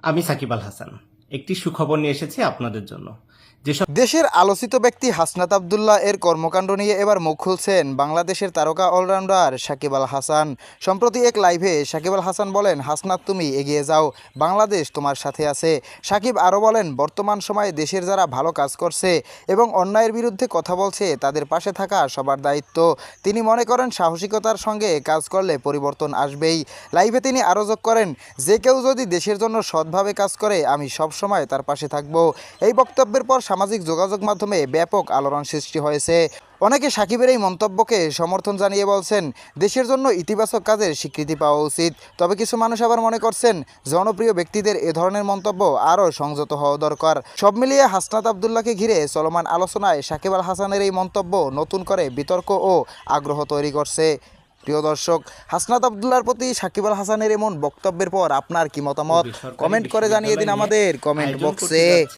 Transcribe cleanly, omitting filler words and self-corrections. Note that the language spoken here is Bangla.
আমি সাকিব আল হাসান। একটি সুখবর নিয়ে এসেছি আপনাদের জন্য। যেসব দেশের আলোচিত ব্যক্তি হাসনাত আবদুল্লাহ এর কর্মকাণ্ড নিয়ে এবার মুখ খুলছেন বাংলাদেশের তারকা অলরাউন্ডার সাকিব আল হাসান। সম্প্রতি এক লাইভে সাকিব আল হাসান বলেন, হাসনাত তুমি এগিয়ে যাও, বাংলাদেশ তোমার সাথে আছে। সাকিব আরও বলেন, বর্তমান সময়ে দেশের যারা ভালো কাজ করছে এবং অন্যায়ের বিরুদ্ধে কথা বলছে তাদের পাশে থাকা সবার দায়িত্ব। তিনি মনে করেন সাহসিকতার সঙ্গে কাজ করলে পরিবর্তন আসবেই। লাইভে তিনি আরও যোগ করেন, যে কেউ যদি দেশের জন্য সৎভাবে কাজ করে আমি সবসময় তার পাশে থাকব। এই বক্তব্যের পর সামাজিক যোগাযোগ মাধ্যমে ব্যাপক আলোড়ন সৃষ্টি হয়েছে। অনেকে সাকিবের এই মন্তব্যকে সমর্থন জানিয়ে বলছেন, দেশের জন্য ইতিবাচক কাজের স্বীকৃতি পাওয়া উচিত। তবে কিছু মানুষ আবার মনে করছেন, জনপ্রিয় ব্যক্তিদের এ ধরনের মন্তব্য আরও সংযত হওয়া দরকার। সব মিলিয়ে হাসনাত আবদুল্লাহকে ঘিরে চলমান আলোচনায় সাকিব আল হাসানের এই মন্তব্য নতুন করে বিতর্ক ও আগ্রহ তৈরি করছে। প্রিয় দর্শক, হাসনাত আবদুল্লাহর প্রতি সাকিব আল হাসানের এমন বক্তব্যের পর আপনার কি মতামত? বেসরকারি কমেন্ট করে জানিয়ে দিন বিশ্ববিদ্যালয় নিয়ে আমাদের কমেন্ট আয়োজন করতে বক্সে। যাচ্ছে